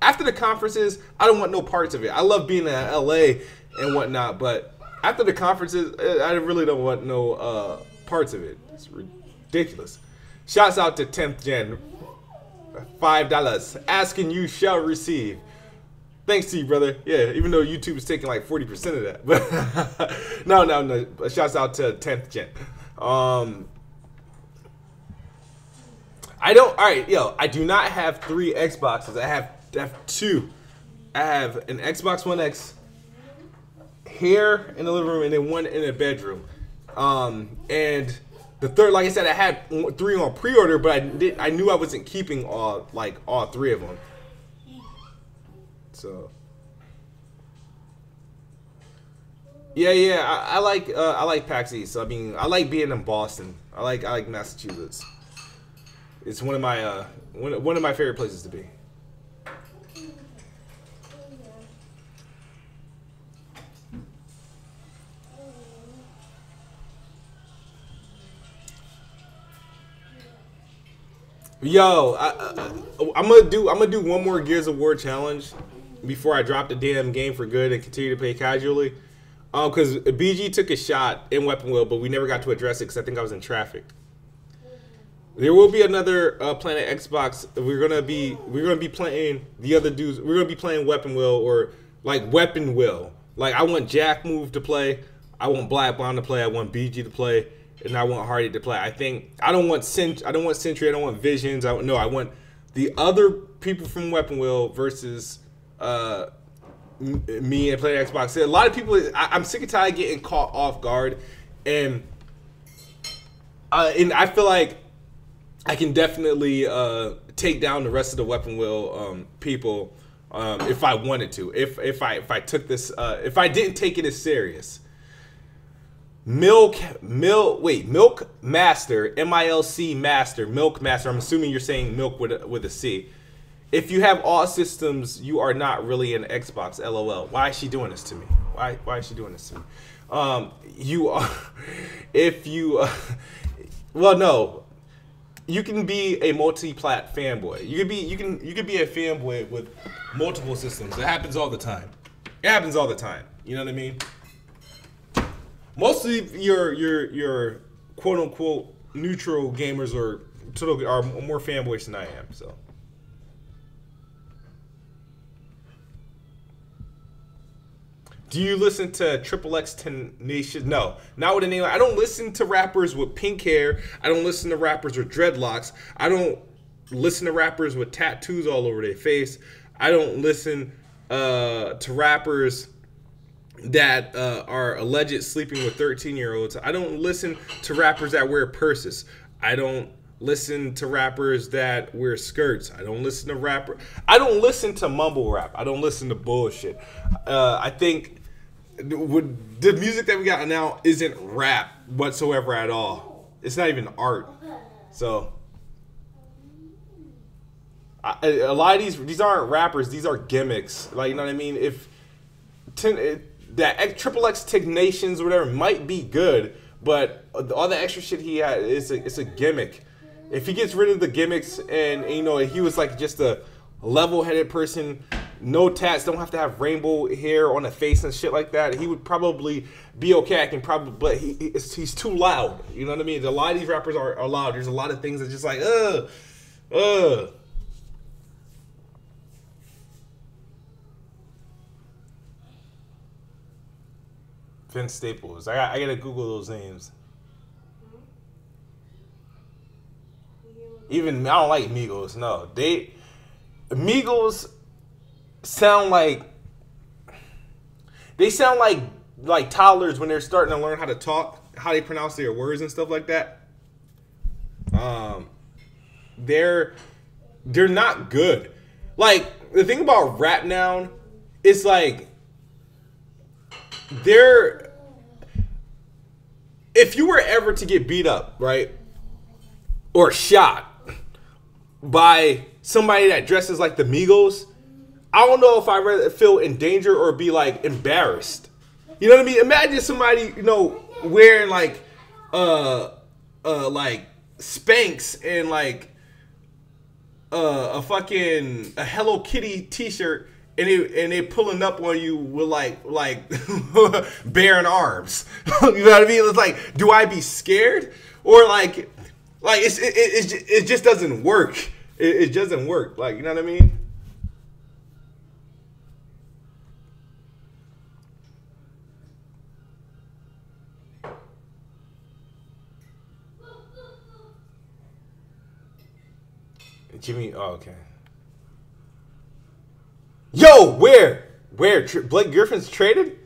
A: after the conferences, I don't want no parts of it. I love being in LA and whatnot, but after the conferences, I really don't want no parts of it. It's ridiculous. Shouts out to 10th Gen. $5. Asking you shall receive. Thanks to you, brother. Yeah, even though YouTube is taking like 40% of that. But no. Shouts out to 10th Gen. I do not have 3 Xboxes. I have 2. I have an Xbox One X here in the living room and then one in the bedroom. And the third, like I said, I had 3 on pre-order, but I knew I wasn't keeping all 3 of them. So Yeah. I like PAX East. I mean, I like being in Boston. I like Massachusetts. It's one of my favorite places to be. Yo, I'm gonna do one more Gears of War challenge before I drop the damn game for good and continue to play casually. Because BG took a shot in Weapon Wheel, but we never got to address it because I think I was in traffic. There will be another Planet Xbox. We're gonna be playing the other dudes. We're gonna be playing Weapon Wheel or like Weapon Wheel. Like I want Jack Move to play. I want Black Bond to play. I want BG to play. And I want Hardy to play. I don't want Sentry. I don't want Visions. I want the other people from Weapon Wheel versus me and playing Xbox. A lot of people. I'm sick and tired of getting caught off guard, and I feel like I can definitely take down the rest of the Weapon Wheel people if I wanted to. If I took this. If I didn't take it as serious. Milk Master, MILC Master, Milk Master. I'm assuming you're saying milk with a C. If you have all systems, you are not really an Xbox. LOL. Why is she doing this to me? Why is she doing this to me? You are. If you. Well, no. You can be a multi-plat fanboy. You could be a fanboy with multiple systems. It happens all the time. It happens all the time. You know what I mean? Most of your quote unquote neutral gamers are more fanboys than I am. So, do you listen to XXXTentacion? No, not with any. I don't listen to rappers with pink hair. I don't listen to rappers with dreadlocks. I don't listen to rappers with tattoos all over their face. I don't listen to rappers that are alleged sleeping with 13-year-olds. I don't listen to rappers that wear purses. I don't listen to rappers that wear skirts. I don't listen to mumble rap. I don't listen to bullshit. I think the music that we got now isn't rap whatsoever at all. It's not even art. So a lot of these aren't rappers. These are gimmicks. Like, you know what I mean? That XXXTentacion or whatever might be good, but all the extra shit he had it's a gimmick. If he gets rid of the gimmicks and you know he was like just a level-headed person, no tats, don't have to have rainbow hair on the face and shit like that, he would probably be okay. I can probably, but he's too loud. You know what I mean? A lot of these rappers are loud. There's a lot of things that just like Vince Staples. I gotta Google those names. Even I don't like Migos. No, Migos sound like toddlers when they're starting to learn how to talk, how they pronounce their words and stuff like that. They're not good. Like the thing about rap now is like if you were ever to get beat up, right, or shot by somebody that dresses like the Migos, I don't know if I'd rather feel in danger or be like embarrassed. You know what I mean? Imagine somebody, you know, wearing like Spanx and like a Hello Kitty t-shirt, and they pulling up on you with like bearing arms. You know what I mean? It's like, do I be scared or like it just doesn't work. It doesn't work. Like, you know what I mean? Jimmy, oh, okay. Yo, where? Blake Griffin's traded?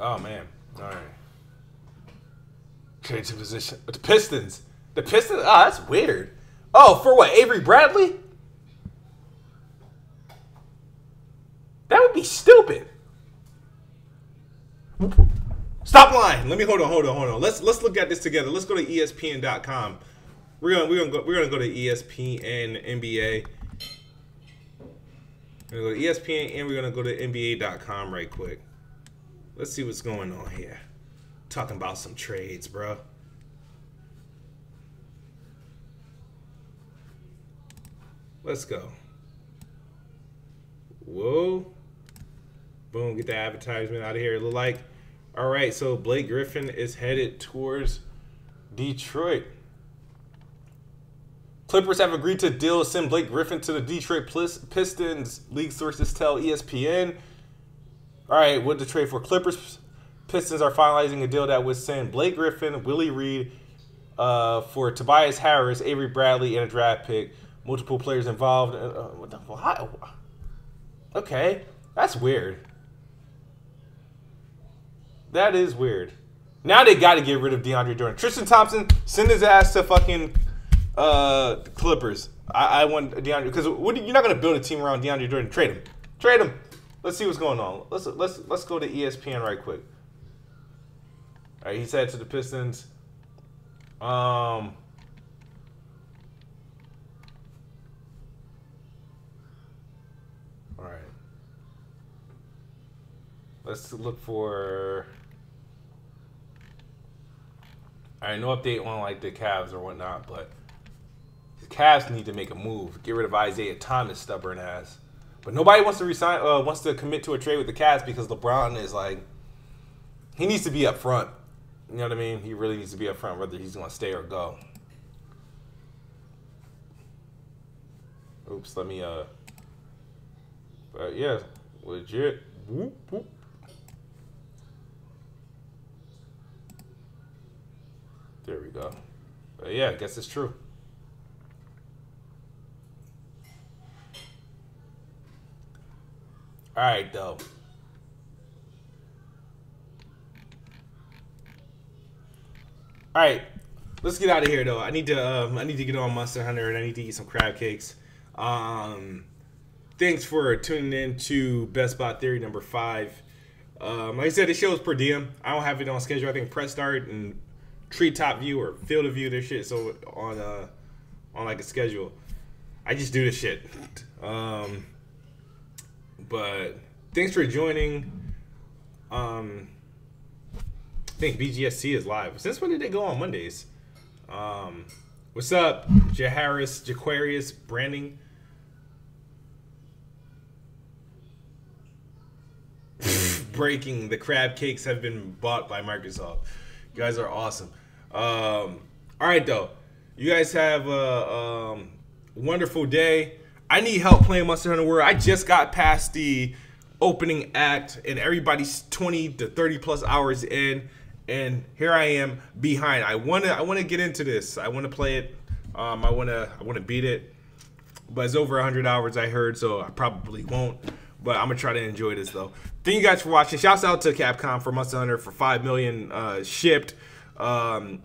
A: Oh man. All right. Trade to position. The Pistons. The Pistons. Oh, that's weird. Oh, for what? Avery Bradley? That would be stupid. Stop lying. Let me hold on. Let's look at this together. Let's go to ESPN.com. We're gonna go to ESPN NBA. We're gonna go to ESPN and we're gonna go to NBA.com right quick. Let's see what's going on here. Talking about some trades, bro. Let's go. Whoa. Boom, get the advertisement out of here. It look like, all right, so Blake Griffin is headed towards Detroit. Clippers have agreed to a deal to send Blake Griffin to the Detroit Pistons, league sources tell ESPN. All right, what to trade for? Clippers Pistons are finalizing a deal that would send Blake Griffin, Willie Reed, for Tobias Harris, Avery Bradley, and a draft pick. Multiple players involved. What the what? Okay, that's weird. That is weird. Now they got to get rid of DeAndre Jordan. Tristan Thompson, send his ass to fucking Clippers. I want DeAndre because you're not gonna build a team around DeAndre Jordan. Trade him. Trade him. Let's see what's going on. Let's go to ESPN right quick. All right, he said to the Pistons. All right. Let's look for. All right, no update on like the Cavs or whatnot, but the Cavs need to make a move. Get rid of Isaiah Thomas, stubborn ass. But nobody wants to resign. Wants to commit to a trade with the Cavs because LeBron is like, he needs to be up front. You know what I mean? He really needs to be up front, whether he's going to stay or go. Oops, let me But yeah, legit. Whoop, whoop. There we go. But yeah, I guess it's true. All right, though. All right, let's get out of here, though. I need to get on Monster Hunter and I need to eat some crab cakes. Thanks for tuning in to Bestbot Theory number 5. Like I said, the show is per diem. I don't have it on schedule. I think Press Start and Treetop View or Field of View, their shit. So on like a schedule, I just do this shit. But thanks for joining. I think BGSC is live. Since when did they go on Mondays? What's up, Jaquarius Branding? Breaking, the crab cakes have been bought by Microsoft. You guys are awesome. All right, though. You guys have a wonderful day. I need help playing Monster Hunter World. I just got past the opening act, and everybody's 20 to 30 plus hours in, and here I am behind. I wanna get into this. I wanna play it. I wanna beat it, but it's over 100 hours I heard, so I probably won't. But I'm gonna try to enjoy this though. Thank you guys for watching. Shouts out to Capcom for Monster Hunter for 5 million shipped, and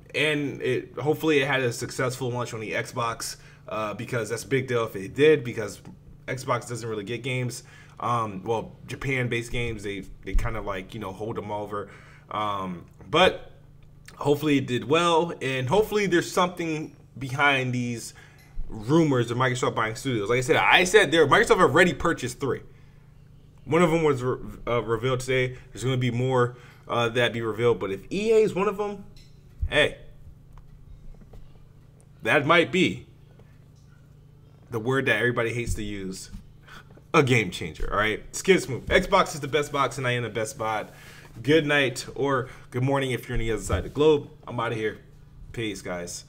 A: hopefully it had a successful launch on the Xbox. Because that's a big deal if it did, because Xbox doesn't really get games. Well, Japan-based games, they kind of like, hold them over. But hopefully it did well, and hopefully there's something behind these rumors of Microsoft buying studios. Like I said, Microsoft already purchased 3. One of them was revealed today. There's going to be more that be revealed, but if EA is one of them, hey, that might be the word that everybody hates to use, a game changer. All right, Skid Smooth. Xbox is the best box, and I am the best bot. Good night or good morning if you're on the other side of the globe. I'm out of here. Peace, guys.